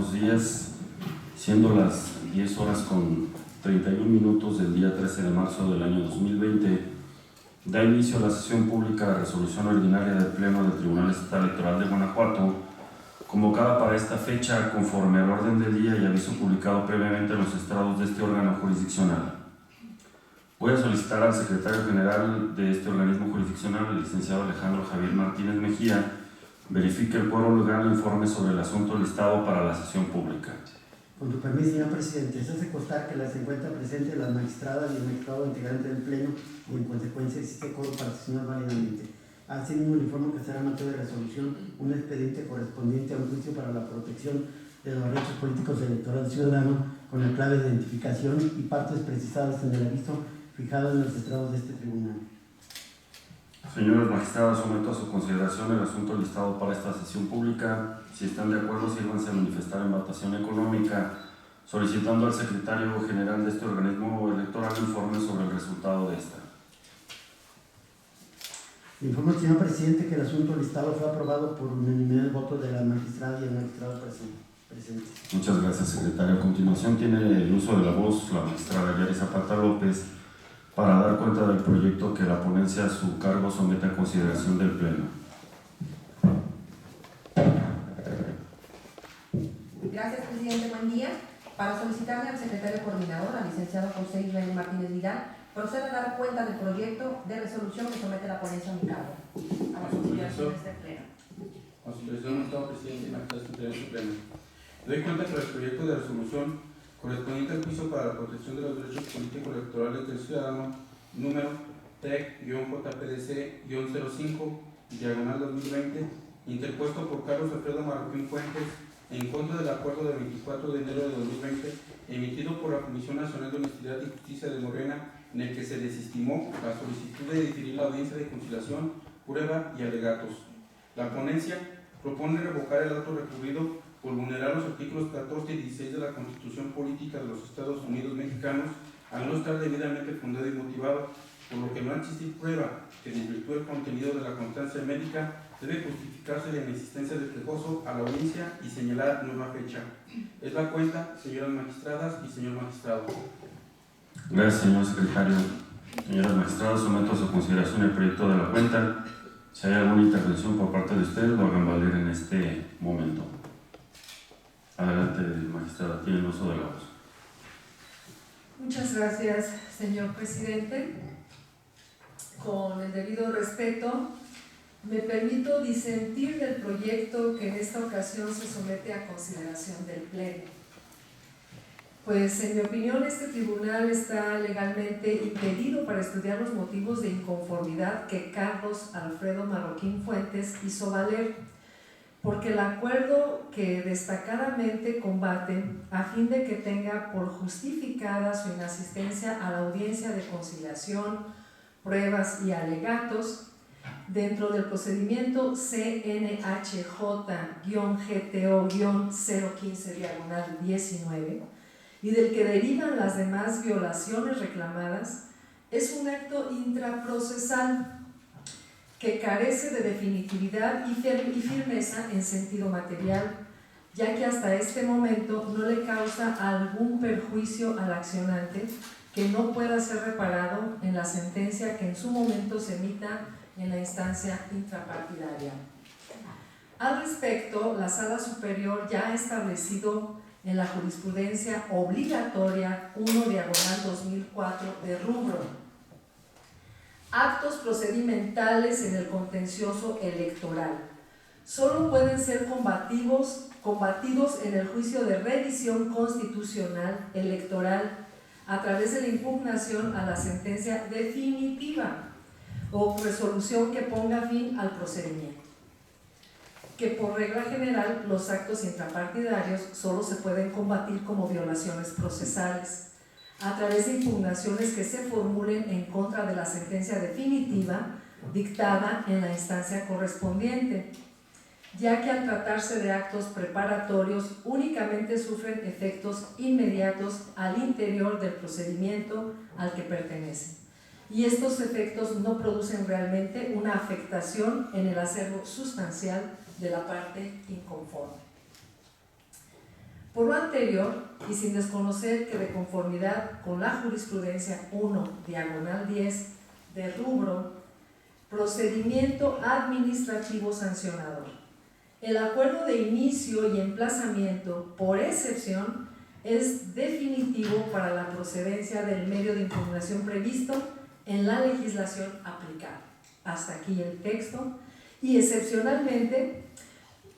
buenos días. Siendo las 10 horas con 31 minutos del día 13 de marzo del año 2020, da inicio a la sesión pública de resolución ordinaria del Pleno del Tribunal Estatal Electoral de Guanajuato, convocada para esta fecha conforme al orden del día y aviso publicado previamente en los estrados de este órgano jurisdiccional. Voy a solicitar al secretario general de este organismo jurisdiccional, el licenciado Alejandro Javier Martínez Mejía, verifique el quórum legal e informe sobre el asunto listado para la sesión pública. Con tu permiso, señor presidente, se hace constar que se encuentra presente las magistradas y el magistrado integrante del Pleno y en consecuencia existe quórum para sesionar válidamente. Asimismo, le informo que será materia de resolución un expediente correspondiente a un juicio para la protección de los derechos políticos electorales ciudadanos con la clave de identificación y partes precisadas en el aviso fijado en los estrados de este tribunal. Señores magistrados, someto a su consideración el asunto listado para esta sesión pública. Si están de acuerdo, sírvanse a manifestar en votación económica, solicitando al secretario general de este organismo electoral informe sobre el resultado de esta. Le informo, señor presidente, que el asunto listado fue aprobado por unanimidad de votos de la magistrada y el magistrado presente. Muchas gracias, secretario. A continuación tiene el uso de la voz la magistrada Yari Zapata López para dar cuenta del proyecto que la ponencia a su cargo somete a consideración del Pleno. Gracias, presidente. Buen día. Para solicitarle al secretario coordinador, al licenciado José Israel Martínez Vidal, proceda a dar cuenta del proyecto de resolución que somete la ponencia a mi cargo a la consideración de este Pleno. A su autorización, Estado presidente y magistrado superior supremo. Doy cuenta que el proyecto de resolución correspondiente al juicio para la protección de los derechos políticos electorales del ciudadano, número TEC-JPDC-05/2020, interpuesto por Carlos Alfredo Marroquín Fuentes, en contra del acuerdo del 24 de enero de 2020, emitido por la Comisión Nacional de Honestidad y Justicia de Morena, en el que se desestimó la solicitud de diferir la audiencia de conciliación, prueba y alegatos. La ponencia propone revocar el auto recurrido por vulnerar los artículos 14 y 16 de la Constitución Política de los Estados Unidos Mexicanos, al no estar debidamente fundado y motivado, por lo que no existe prueba que desvirtúe el contenido de la constancia médica, debe justificarse la inexistencia de quejoso a la audiencia y señalar nueva fecha. Es la cuenta, señoras magistradas y señor magistrado. Gracias, señor secretario. Señoras magistradas, someto a su consideración el proyecto de la cuenta. Si hay alguna intervención por parte de ustedes, lo hagan valer en este momento. Adelante, magistrada, tiene el uso de la voz. Muchas gracias, señor presidente. Con el debido respeto, me permito disentir del proyecto que en esta ocasión se somete a consideración del Pleno. Pues, en mi opinión, este tribunal está legalmente impedido para estudiar los motivos de inconformidad que Carlos Alfredo Marroquín Fuentes hizo valer, porque el acuerdo que destacadamente combaten a fin de que tenga por justificada su inasistencia a la audiencia de conciliación, pruebas y alegatos dentro del procedimiento CNHJ-GTO-015/19 y del que derivan las demás violaciones reclamadas, es un acto intraprocesal que carece de definitividad y firmeza en sentido material, ya que hasta este momento no le causa algún perjuicio al accionante que no pueda ser reparado en la sentencia que en su momento se emita en la instancia intrapartidaria. Al respecto, la Sala Superior ya ha establecido en la jurisprudencia obligatoria 1/2004 de rubro actos procedimentales en el contencioso electoral. Solo pueden ser combatidos en el juicio de revisión constitucional electoral a través de la impugnación a la sentencia definitiva o resolución que ponga fin al procedimiento. Que por regla general los actos intrapartidarios solo se pueden combatir como violaciones procesales a través de impugnaciones que se formulen en contra de la sentencia definitiva dictada en la instancia correspondiente, ya que al tratarse de actos preparatorios únicamente sufren efectos inmediatos al interior del procedimiento al que pertenecen, y estos efectos no producen realmente una afectación en el acervo sustancial de la parte inconforme. Por lo anterior, y sin desconocer que de conformidad con la jurisprudencia 1/10 de rubro procedimiento administrativo sancionador, el acuerdo de inicio y emplazamiento por excepción es definitivo para la procedencia del medio de impugnación previsto en la legislación aplicable. Hasta aquí el texto. Y excepcionalmente,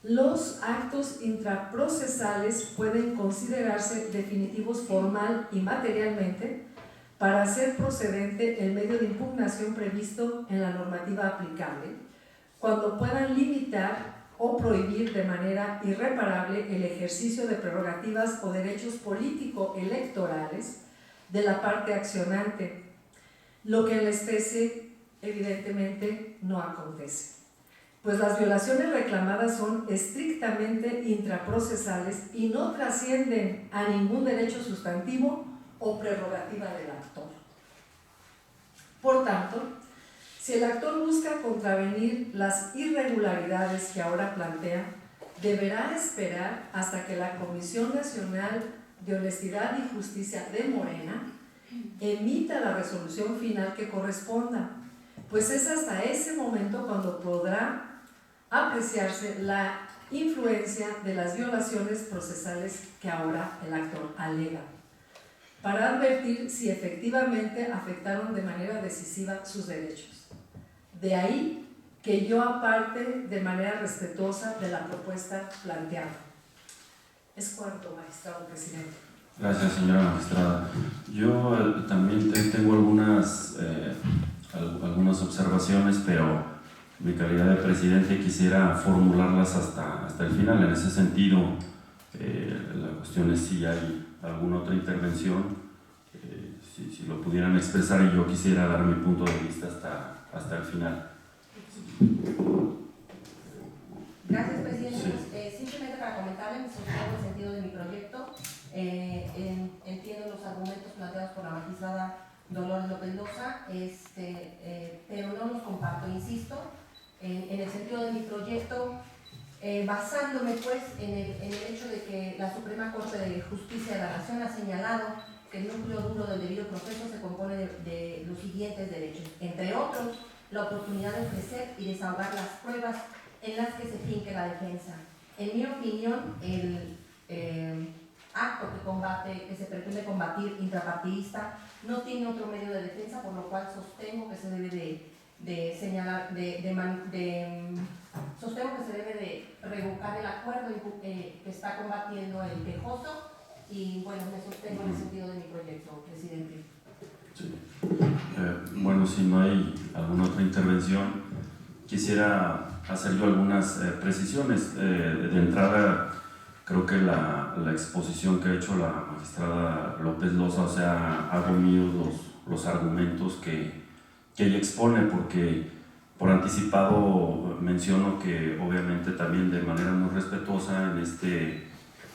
los actos intraprocesales pueden considerarse definitivos formal y materialmente para hacer procedente el medio de impugnación previsto en la normativa aplicable, cuando puedan limitar o prohibir de manera irreparable el ejercicio de prerrogativas o derechos político-electorales de la parte accionante, lo que en la especie evidentemente no acontece, pues las violaciones reclamadas son estrictamente intraprocesales y no trascienden a ningún derecho sustantivo o prerrogativa del actor. Por tanto, si el actor busca contravenir las irregularidades que ahora plantea, deberá esperar hasta que la Comisión Nacional de Honestidad y Justicia de Morena emita la resolución final que corresponda, pues es hasta ese momento cuando podrá apreciarse la influencia de las violaciones procesales que ahora el actor alega, para advertir si efectivamente afectaron de manera decisiva sus derechos. De ahí que yo aparte de manera respetuosa de la propuesta planteada. Es cuanto, magistrado presidente. Gracias, señora magistrada. Yo también tengo algunas observaciones, pero mi calidad de presidente quisiera formularlas hasta el final. En ese sentido, la cuestión es si hay alguna otra intervención, si lo pudieran expresar, y yo quisiera dar mi punto de vista hasta el final. Gracias, presidente. Sí. Simplemente para comentarle, sostengo el sentido de mi proyecto. Entiendo los argumentos planteados por la magistrada Dolores López Loza, pero no los comparto. Insisto en el sentido de mi proyecto, basándome pues en el hecho de que la Suprema Corte de Justicia de la Nación ha señalado que el núcleo duro del debido proceso se compone de los siguientes derechos, entre otros, la oportunidad de ofrecer y desahogar las pruebas en las que se finque la defensa. En mi opinión, el acto que se pretende combatir intrapartidista no tiene otro medio de defensa, por lo cual sostengo que se debe sostengo que se debe de revocar el acuerdo que está combatiendo el quejoso, y bueno, me sostengo en el sentido de mi proyecto, presidente. Sí. Bueno, si no hay alguna otra intervención, quisiera hacer yo algunas precisiones. De entrada, creo que la exposición que ha hecho la magistrada López Loza, o sea, hago míos los argumentos que ella expone, porque por anticipado menciono que obviamente también de manera muy respetuosa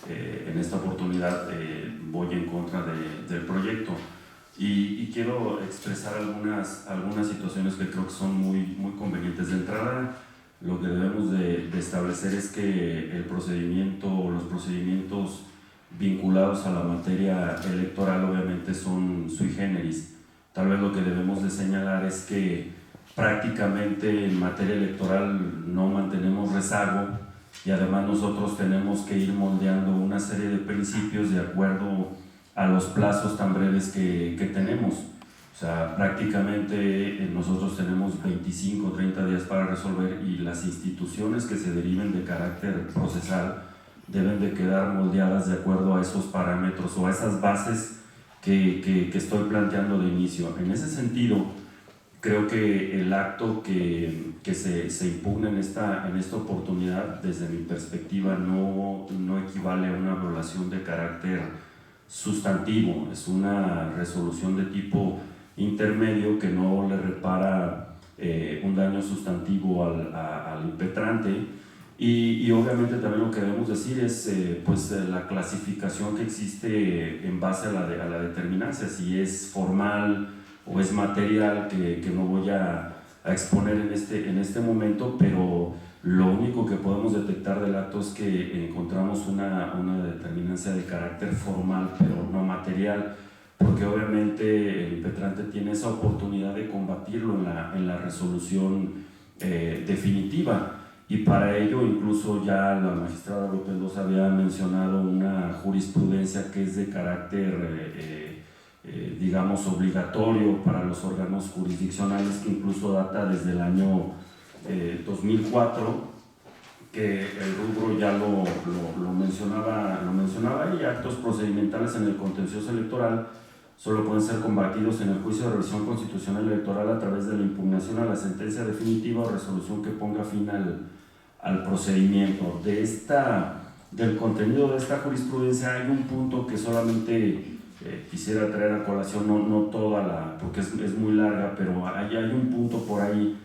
en esta oportunidad voy en contra del proyecto, y quiero expresar algunas situaciones que creo que son muy convenientes. De entrada, lo que debemos de establecer es que los procedimientos vinculados a la materia electoral obviamente son sui generis. Tal vez lo que debemos de señalar es que prácticamente en materia electoral no mantenemos rezago, y además nosotros tenemos que ir moldeando una serie de principios de acuerdo a los plazos tan breves que tenemos. O sea, prácticamente nosotros tenemos 25 o 30 días para resolver, y las instituciones que se deriven de carácter procesal deben de quedar moldeadas de acuerdo a esos parámetros o a esas bases que estoy planteando de inicio. En ese sentido, creo que el acto que se impugna en esta oportunidad, desde mi perspectiva, no equivale a una violación de carácter sustantivo. Es una resolución de tipo intermedio que no le repara un daño sustantivo al impetrante. Y obviamente también lo que debemos decir es la clasificación que existe en base a la determinancia, si es formal o es material, que no voy a exponer en este momento, pero Lo único que podemos detectar del acto es que encontramos una determinancia de carácter formal, pero no material, porque obviamente el impetrante tiene esa oportunidad de combatirlo en la resolución definitiva, y para ello incluso ya la magistrada López Loza había mencionado una jurisprudencia que es de carácter digamos obligatorio para los órganos jurisdiccionales, que incluso data desde el año 2004, que el rubro ya lo mencionaba, y actos procedimentales en el contencioso electoral solo pueden ser combatidos en el juicio de revisión constitucional electoral a través de la impugnación a la sentencia definitiva o resolución que ponga fin al procedimiento. Del contenido de esta jurisprudencia hay un punto que solamente quisiera traer a colación, no toda porque es muy larga, pero hay un punto por ahí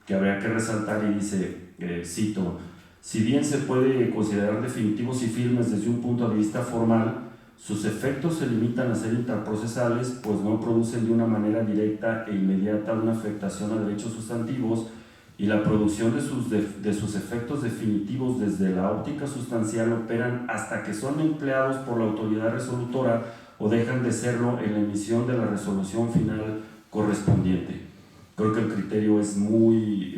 que habría que resaltar, y dice, cito: si bien se puede considerar definitivos y firmes desde un punto de vista formal, sus efectos se limitan a ser intraprocesales, pues no producen de una manera directa e inmediata una afectación a derechos sustantivos, y la producción de sus efectos definitivos desde la óptica sustancial operan hasta que son empleados por la autoridad resolutora o dejan de serlo en la emisión de la resolución final correspondiente. Creo que el criterio es muy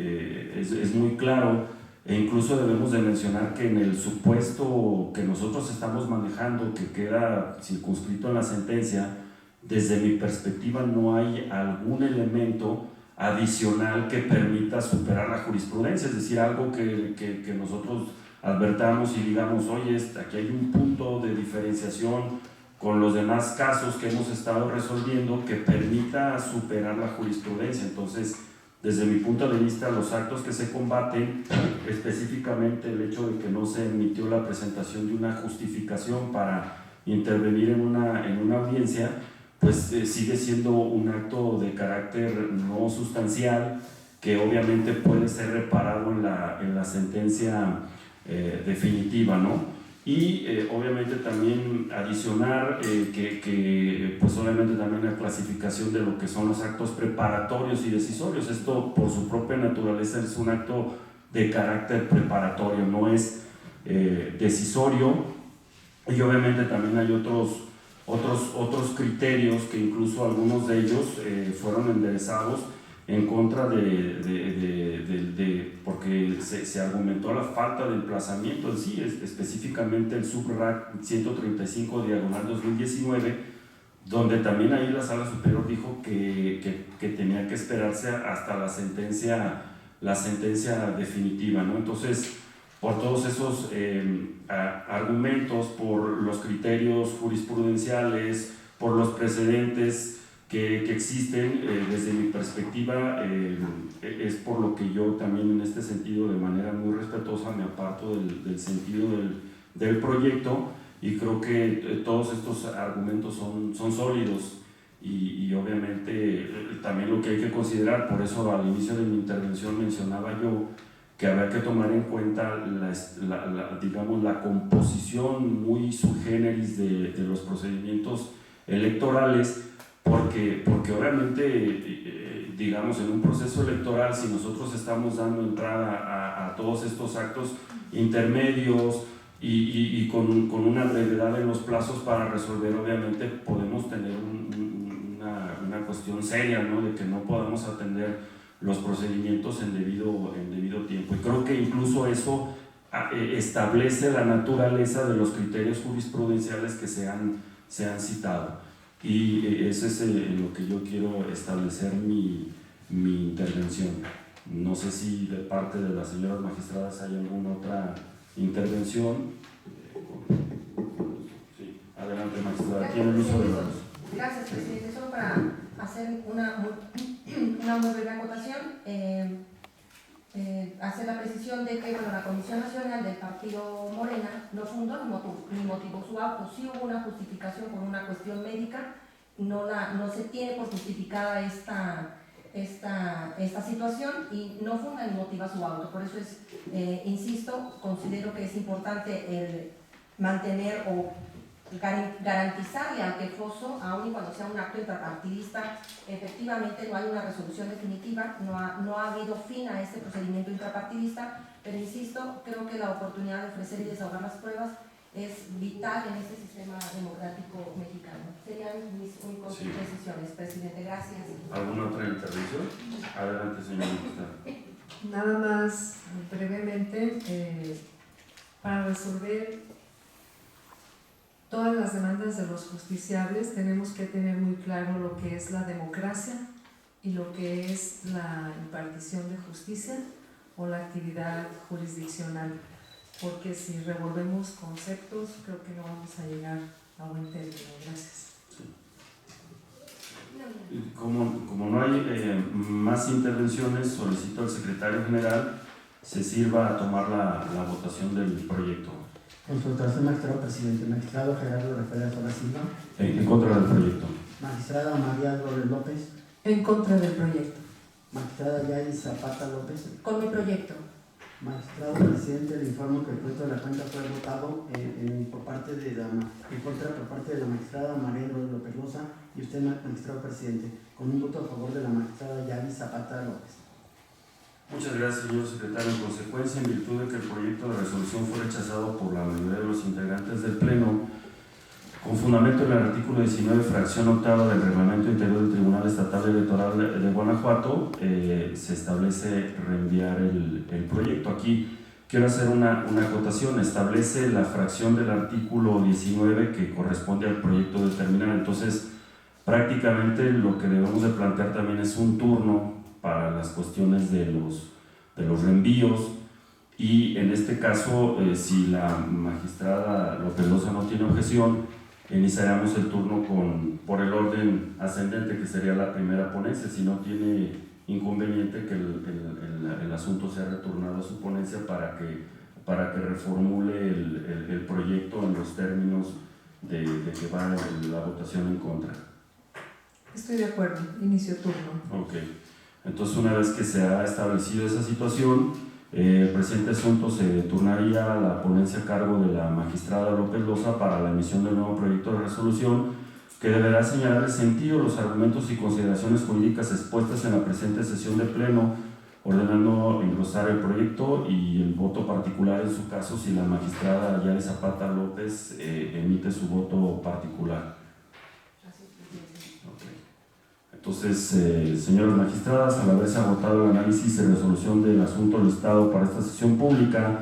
claro, e incluso debemos de mencionar que en el supuesto que nosotros estamos manejando, que queda circunscrito en la sentencia, desde mi perspectiva no hay algún elemento adicional que permita superar la jurisprudencia, es decir, algo que nosotros advertamos y digamos, oye, aquí hay un punto de diferenciación con los demás casos que hemos estado resolviendo que permita superar la jurisprudencia. Entonces, desde mi punto de vista, los actos que se combaten, específicamente el hecho de que no se emitió la presentación de una justificación para intervenir en una audiencia, pues sigue siendo un acto de carácter no sustancial, que obviamente puede ser reparado en la sentencia definitiva, ¿no? Y obviamente también adicionar que pues obviamente también la clasificación de lo que son los actos preparatorios y decisorios. Esto por su propia naturaleza es un acto de carácter preparatorio, no es decisorio, y obviamente también hay otros criterios que incluso algunos de ellos fueron enderezados en contra porque se argumentó la falta de emplazamiento en sí, específicamente el SUBRAC 135/2019, donde también ahí la Sala Superior dijo que tenía que esperarse hasta la sentencia definitiva, ¿no? Entonces, por todos esos argumentos, por los criterios jurisprudenciales, por los precedentes que existen, desde mi perspectiva, es por lo que yo también en este sentido, de manera muy respetuosa, me aparto del sentido del proyecto, y creo que todos estos argumentos son sólidos, y obviamente también lo que hay que considerar, por eso al inicio de mi intervención mencionaba yo que habrá que tomar en cuenta digamos, la composición muy sui generis de los procedimientos electorales, porque obviamente, digamos, en un proceso electoral, si nosotros estamos dando entrada a todos estos actos intermedios y con una brevedad en los plazos para resolver, obviamente podemos tener una cuestión seria, ¿no?, de que no podamos atender los procedimientos en debido tiempo. Y creo que incluso eso establece la naturaleza de los criterios jurisprudenciales que se han citado. Y eso es lo que yo quiero establecer mi intervención. No sé si de parte de las señoras magistradas hay alguna otra intervención. Sí, adelante, magistrada. Tiene el uso de la voz. Gracias, presidente. Solo para hacer una muy breve acotación, hacer la precisión de que la Comisión Nacional del Partido Morena no fundó ni motivó su auto. Sí hubo una justificación por una cuestión médica, no se tiene por justificada esta situación, y no funda ni motiva su auto. Por eso insisto, considero que es importante el mantener o garantizarle al quejoso, aun y cuando sea un acto intrapartidista, efectivamente no hay una resolución definitiva, no ha habido fin a este procedimiento intrapartidista, pero insisto, creo que la oportunidad de ofrecer y desahogar las pruebas es vital en este sistema democrático mexicano. Serían mis únicas precisiones, presidente. Gracias. ¿Alguna otra intervención? Adelante, señor magistrado. Nada más brevemente, para resolver todas las demandas de los justiciables tenemos que tener muy claro lo que es la democracia y lo que es la impartición de justicia o la actividad jurisdiccional, porque si revolvemos conceptos creo que no vamos a llegar a buen término. Gracias. Como no hay más intervenciones, solicito al secretario general se sirva a tomar la votación del proyecto. Consultación, magistrado presidente. Magistrado Gerardo Rafael Sola Silva. En contra del proyecto. Magistrada María Dolores López. En contra del proyecto. Magistrada Yaris Zapata López. Con mi proyecto. Magistrado presidente, le informo que el proyecto de la cuenta fue votado en contra por parte de la magistrada María Dolores López Loza y usted, magistrado presidente, con un voto a favor de la magistrada Yaris Zapata López. Muchas gracias, señor secretario. En consecuencia, en virtud de que el proyecto de resolución fue rechazado por la mayoría de los integrantes del Pleno, con fundamento en el artículo 19, fracción octava del Reglamento Interior del Tribunal Estatal Electoral de Guanajuato, se establece reenviar el proyecto. Aquí quiero hacer una acotación. Establece la fracción del artículo 19 que corresponde al proyecto determinado. Entonces, prácticamente lo que debemos de plantear también es un turno para las cuestiones de los reenvíos, y en este caso, si la magistrada López Loza no tiene objeción, iniciaríamos el turno por el orden ascendente, que sería la primera ponencia. Si no tiene inconveniente, que el asunto sea retornado a su ponencia para que reformule el proyecto en los términos de que va la votación en contra. Estoy de acuerdo, inicio turno. Ok. Entonces, una vez que se ha establecido esa situación, el presente asunto se turnaría a la ponencia a cargo de la magistrada López Loza para la emisión del nuevo proyecto de resolución, que deberá señalar el sentido, los argumentos y consideraciones jurídicas expuestas en la presente sesión de Pleno, ordenando engrosar el proyecto y el voto particular en su caso si la magistrada Yaris Zapata López emite su voto particular. Entonces, señoras magistradas, al haberse agotado el análisis y resolución del asunto listado para esta sesión pública,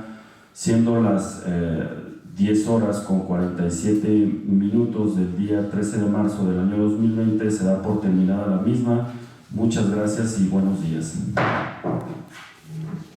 siendo las 10 horas con 47 minutos del día 13 de marzo del año 2020, se da por terminada la misma. Muchas gracias y buenos días.